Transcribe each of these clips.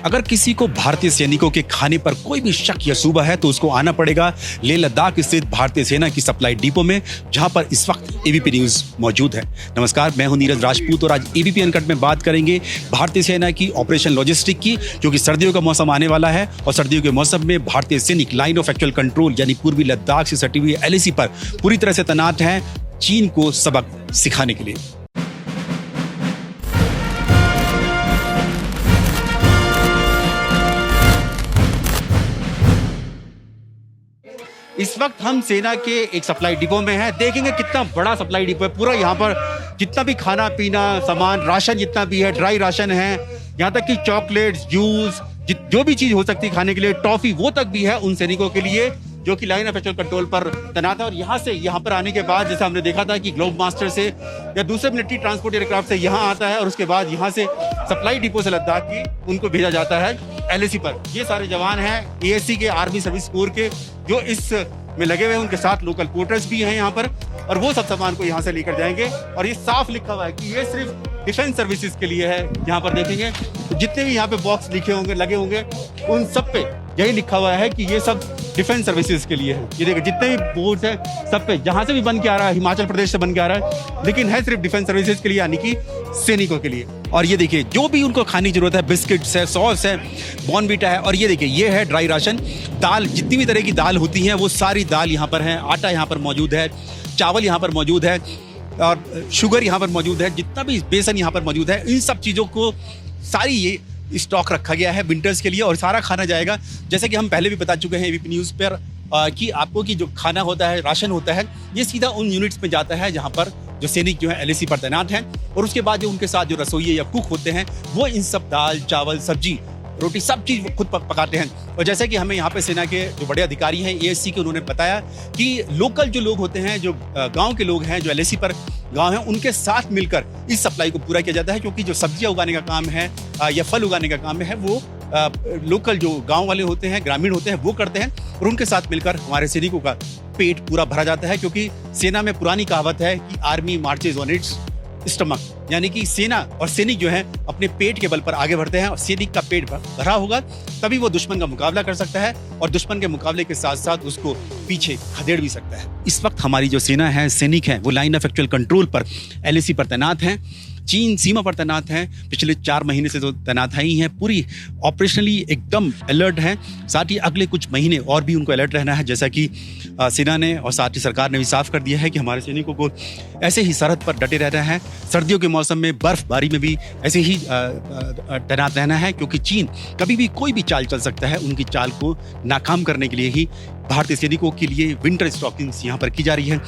अगर किसी को भारतीय सैनिकों के खाने पर कोई भी शक या शुबा है तो उसको आना पड़ेगा लेह लद्दाख स्थित भारतीय सेना की सप्लाई डिपो में, जहां पर इस वक्त एबीपी न्यूज मौजूद है। नमस्कार, मैं हूं नीरज राजपूत और आज एबीपी अनकट में बात करेंगे भारतीय सेना की ऑपरेशन लॉजिस्टिक की, क्योंकि सर्दियों का मौसम आने वाला है और सर्दियों के मौसम में भारतीय सैनिक लाइन ऑफ एक्चुअल कंट्रोल यानी पूर्वी लद्दाख से सटी हुई एलएसी पर पूरी तरह से तैनात हैं चीन को सबक सिखाने के लिए। इस वक्त हम सेना के एक सप्लाई डिपो में हैं। देखेंगे कितना बड़ा सप्लाई डिपो है। पूरा यहाँ पर जितना भी खाना पीना सामान, राशन जितना भी है, ड्राई राशन है, यहाँ तक कि चॉकलेट्स, जूस, जो भी चीज हो सकती है खाने के लिए, टॉफी, वो तक भी है उन सैनिकों के लिए जो कि लाइन ऑफ एक्चुअल कंट्रोल पर तैनात है। और यहाँ पर आने के बाद जैसे हमने देखा था कि ग्लोब मास्टर से या दूसरे मिलिट्री ट्रांसपोर्ट एयरक्राफ्ट से यहाँ आता है और उसके बाद यहाँ से सप्लाई डिपो से लद्दाख की उनको भेजा जाता है एलएसी पर। ये सारे जवान हैं एएससी के, आर्मी सर्विस कोर के, जो इस में लगे हुए हैं। उनके साथ लोकल पोर्टर्स भी हैं यहाँ पर और वो सब सामान को यहाँ से लेकर जाएंगे। और ये साफ लिखा हुआ है कि ये सिर्फ डिफेंस सर्विसेज के लिए है। यहाँ पर देखेंगे तो जितने भी यहाँ पे बॉक्स लिखे होंगे, लगे होंगे, उन सब पे यही लिखा हुआ है कि ये सब डिफेंस सर्विसेज के लिए है। ये देखिए जितने भी बोर्ड है सब पे, जहाँ से भी बन के आ रहा है, हिमाचल प्रदेश से बन के आ रहा है, लेकिन है सिर्फ डिफेंस सर्विसेज के लिए, यानी कि सैनिकों के लिए। और ये देखिए जो भी उनको खाने की जरूरत है, बिस्किट्स है, सॉस है, बॉर्नवीटा है, और ये देखिए ये है ड्राई राशन, दाल, जितनी भी तरह की दाल होती है वो सारी दाल यहाँ पर है, आटा यहाँ पर मौजूद है, चावल यहाँ पर मौजूद है और शुगर यहाँ पर मौजूद है, जितना भी बेसन यहाँ पर मौजूद है, इन सब चीज़ों को सारी ये स्टॉक रखा गया है विंटर्स के लिए। और सारा खाना जाएगा, जैसे कि हम पहले भी बता चुके हैं एबीपी न्यूज़ पर कि आपको कि जो खाना होता है, राशन होता है, ये सीधा उन यूनिट्स में जाता है जहाँ पर जो सैनिक जो है एलएसी पर तैनात हैं। और उसके बाद जो उनके साथ जो रसोई या कुक होते हैं वो इन सब दाल, चावल, सब्जी, रोटी, सब चीज़ खुद पकाते हैं। और जैसे कि हमें यहाँ पे सेना के जो बड़े अधिकारी हैं एएससी के, उन्होंने बताया कि लोकल जो लोग होते हैं, जो गांव के लोग हैं, जो एलएसी पर गांव हैं, उनके साथ मिलकर इस सप्लाई को पूरा किया जाता है। क्योंकि जो सब्जियां उगाने का काम है या फल उगाने का काम है वो लोकल जो गांव वाले होते हैं, ग्रामीण होते हैं, वो करते हैं। और उनके साथ मिलकर हमारे सैनिकों का पेट पूरा भरा जाता है। क्योंकि सेना में पुरानी कहावत है कि army marches on it's stomach, यानी कि सेना और सैनिक जो है अपने पेट के बल पर आगे बढ़ते हैं। और सैनिक का पेट भरा होगा तभी वो दुश्मन का मुकाबला कर सकता है और दुश्मन के मुकाबले के साथ साथ उसको पीछे खदेड़ भी सकता है। इस वक्त हमारी जो सेना है, सैनिक है, वो लाइन ऑफ एक्चुअल कंट्रोल पर एलएसी पर तैनात हैं, चीन सीमा पर तैनात हैं। पिछले 4 महीने से तो तैनात ही हैं, पूरी ऑपरेशनली एकदम अलर्ट हैं। साथ ही अगले कुछ महीने और भी उनको अलर्ट रहना है, जैसा कि सेना ने और साथ ही सरकार ने भी साफ कर दिया है कि हमारे सैनिकों को ऐसे ही सरहद पर डटे रहना है। सर्दियों के मौसम में बर्फबारी में भी ऐसे ही तैनात रहना है, क्योंकि चीन कभी भी कोई भी चाल चल सकता है। उनकी चाल को नाकाम करने के लिए ही भारतीय सैनिकों के लिए विंटर स्टॉकिंग्स यहाँ पर की जा रही है।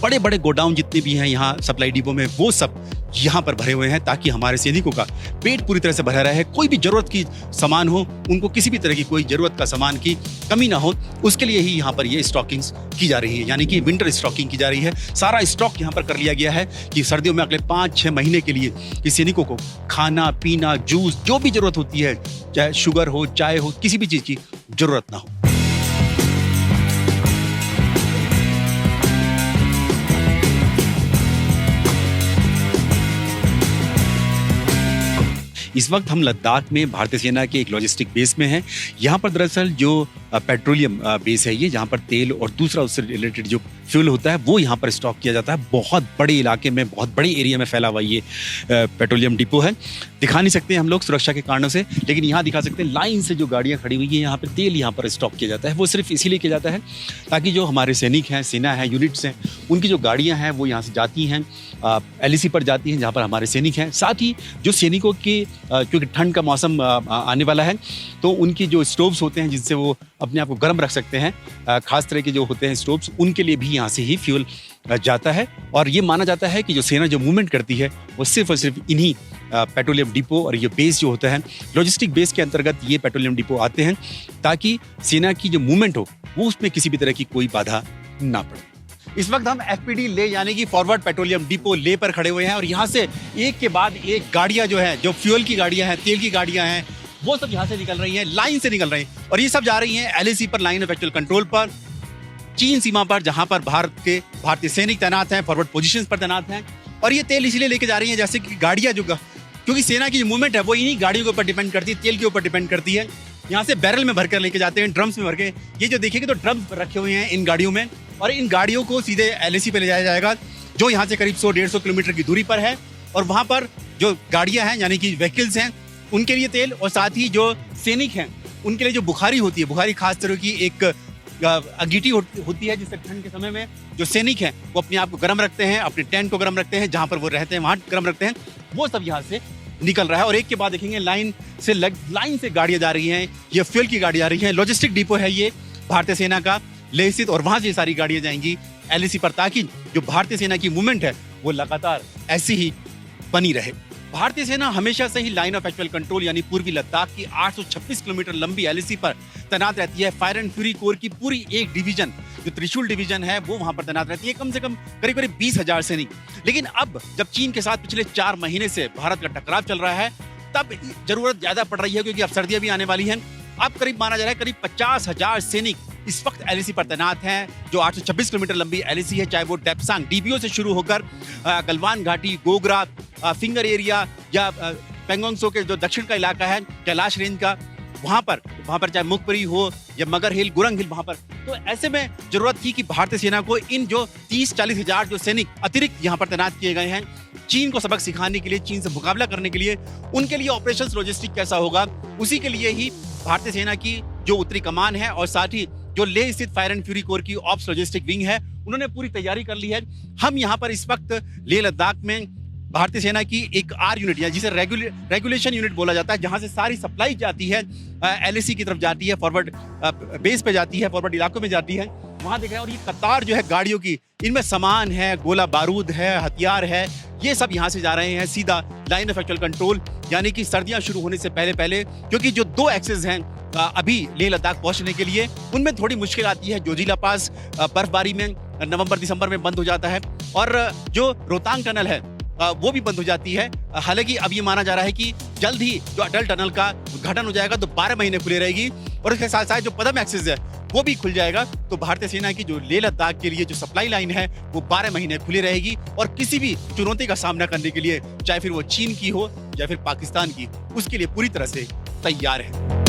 बड़े बड़े गोडाउन जितने भी हैं यहाँ सप्लाई डिपो में, वो सब यहाँ पर भरे हुए हैं ताकि हमारे सैनिकों का पेट पूरी तरह से भरा रहे। कोई भी जरूरत की सामान हो, उनको किसी भी तरह की कोई जरूरत का सामान की कमी ना हो, उसके लिए ही यहाँ पर ये स्टॉकिंग्स की जा रही है, यानी कि विंटर स्टॉकिंग की जा रही है। सारा स्टॉक यहाँ पर कर लिया गया है कि सर्दियों में अगले 5-6 महीने के लिए कि सैनिकों को खाना पीना, जूस, जो भी जरूरत होती है, चाहे शुगर हो, चाय हो, किसी भी चीज़ की जरूरत ना हो। इस वक्त हम लद्दाख में भारतीय सेना के एक लॉजिस्टिक बेस में हैं। यहाँ पर दरअसल जो पेट्रोलियम बेस है ये, जहाँ पर तेल और दूसरा उससे रिलेटेड जो फ्यूल होता है वो यहाँ पर स्टॉक किया जाता है। बहुत बड़े इलाके में, बहुत बड़े एरिया में फैला हुआ ये पेट्रोलियम डिपो है। दिखा नहीं सकते हम लोग सुरक्षा के कारणों से, लेकिन यहाँ दिखा सकते हैं लाइन से जो गाड़ियाँ खड़ी हुई हैं, यहाँ पर तेल यहाँ पर स्टॉक किया जाता है। वो सिर्फ इसीलिए किया जाता है ताकि जो हमारे सैनिक हैं, सेना है, यूनिट्स हैं, उनकी जो गाड़ियाँ हैं वो यहाँ से जाती हैं, एलएसी पर जाती हैं जहाँ पर हमारे सैनिक हैं। साथ ही जो सैनिकों के, क्योंकि ठंड का मौसम आने वाला है, तो उनकी जो स्टोव्स होते हैं जिनसे वो अपने आप को गर्म रख सकते हैं, खास तरह के जो होते हैं स्टोव्स, उनके लिए भी यहाँ से ही फ्यूल जाता है। और ये माना जाता है कि जो सेना जो मूवमेंट करती है वो सिर्फ और सिर्फ इन्हीं पेट्रोलियम डिपो और ये बेस जो होता है, लॉजिस्टिक बेस के अंतर्गत ये पेट्रोलियम डिपो आते हैं ताकि सेना की जो मूवमेंट हो वो उसमें किसी भी तरह की कोई बाधा ना पड़े। इस वक्त हम एफपीडी ले यानी कि फॉरवर्ड पेट्रोलियम डिपो ले पर खड़े हुए हैं और यहाँ से एक के बाद एक गाड़ियाँ जो है, जो फ्यूल की गाड़ियाँ हैं, तेल की गाड़ियाँ हैं, वो सब यहाँ से निकल रही हैं, लाइन से निकल रही हैं। और ये सब जा रही हैं एलएसी पर, लाइन ऑफ एक्चुअल कंट्रोल पर, चीन सीमा पर, जहाँ पर भारतीय सैनिक तैनात हैं, फॉरवर्ड पोजीशंस पर तैनात हैं। और ये तेल इसलिए लेके जा रही हैं जैसे कि गाड़ियाँ जो क्योंकि सेना की जो मूवमेंट है वो इन्हीं गाड़ियों के ऊपर डिपेंड करती है, तेल के ऊपर डिपेंड करती है। यहाँ से बैरल में भरकर लेके जाते हैं, ड्रम्स में भर के। ये जो देखिएगा तो ड्रम्स रखे हुए हैं इन गाड़ियों में, और इन गाड़ियों को सीधे LAC पे ले जाया जाएगा, जो यहाँ से करीब 100-150 किलोमीटर की दूरी पर है। और वहाँ पर जो गाड़ियाँ हैं यानी कि व्हीकल्स हैं उनके लिए तेल, और साथ ही जो सैनिक हैं उनके लिए जो बुखारी होती है, बुखारी खास तरह की एक अंगीठी होती है जिससे ठंड के समय में जो सैनिक हैं वो अपने आप को गर्म रखते हैं, अपने टेंट को गर्म रखते हैं, जहाँ पर वो रहते हैं वहाँ गर्म रखते हैं, वो सब यहाँ से निकल रहा है। और एक के बाद देखेंगे लाइन से गाड़ियाँ जा रही हैं, ये फ्यूल की गाड़ी आ रही है। लॉजिस्टिक डिपो है ये भारतीय सेना का लेह स्थित, और वहाँ से ये सारी गाड़ियाँ जाएंगी LAC पर, ताकि जो भारतीय सेना की मूवमेंट है वो लगातार ऐसी ही बनी रहे। भारतीय सेना हमेशा से ही लाइन ऑफ एक्चुअल कंट्रोल यानी पूर्वी लद्दाख की 826 किलोमीटर लंबी LAC पर तैनात रहती है। फायर एंड फ्यूरी कोर की पूरी एक डिवीजन, जो त्रिशूल डिवीजन है, वो वहां पर तैनात रहती है, कम से कम करीब 20,000 सैनिक। लेकिन अब जब चीन के साथ पिछले 4 महीने से भारत का टकराव चल रहा है, तब जरूरत ज्यादा पड़ रही है, क्योंकि अब सर्दियां भी आने वाली हैं। अब करीब माना जा रहा है करीब 50,000 सैनिक इस वक्त LAC पर तैनात हैं। जो 826 किलोमीटर लंबी LAC है, चाहे वो डेप्सांग DBO से शुरू होकर गलवान घाटी, गोगरा, फिंगर एरिया, या पेंगोंग सो के जो दक्षिण का इलाका है, कैलाश रेंज का, वहां पर चाहे मुखपरी हो या मगर हिल, गुरंग हिल, वहां पर। तो ऐसे में जरूरत थी कि भारतीय सेना को इन जो 30-40 हजार जो सैनिक अतिरिक्त यहाँ पर तैनात किए गए हैं, चीन को सबक सिखाने के लिए, चीन से मुकाबला करने के लिए, उनके लिए ऑपरेशंस लॉजिस्टिक कैसा होगा, उसी के लिए ही भारतीय सेना की जो उत्तरी कमान है और साथ ही जो लेह स्थित फायर एंड फ्यूरी कोर की ऑप्स लॉजिस्टिक विंग है, उन्होंने पूरी तैयारी कर ली है। हम यहाँ पर इस वक्त लेह लद्दाख में भारतीय सेना की एक R यूनिट या जिसे रेगुलेशन यूनिट बोला जाता है, जहां से सारी सप्लाई जाती है LAC की तरफ जाती है, फॉरवर्ड बेस पे जाती है, फॉरवर्ड इलाकों में जाती है, वहां देख रहे हैं। और ये कतार जो है गाड़ियों की, इनमें सामान है, गोला बारूद है, हथियार है, ये सब यहाँ से जा रहे हैं सीधा लाइन ऑफ एक्चुअल कंट्रोल, यानी कि सर्दियां शुरू होने से पहले, क्योंकि जो 2 एक्सेस हैं अभी लेह लद्दाख पहुंचने के लिए, उनमें थोड़ी मुश्किल आती है। जोजिला पास बर्फबारी में नवंबर-दिसंबर में बंद हो जाता है, और जो रोहतांग टनल है वो भी बंद हो जाती है। हालांकि अब ये माना जा रहा है कि जल्द ही जो अटल टनल का उद्घाटन हो जाएगा, तो 12 महीने खुली रहेगी, और इसके साथ साथ जो पदम एक्सेस है वो भी खुल जाएगा। तो भारतीय सेना की जो लेह लद्दाख के लिए जो सप्लाई लाइन है वो 12 महीने खुली रहेगी, और किसी भी चुनौती का सामना करने के लिए, चाहे फिर वो चीन की हो या फिर पाकिस्तान की, उसके लिए पूरी तरह से तैयार है।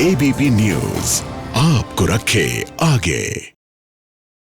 ABP न्यूज आपको रखे आगे।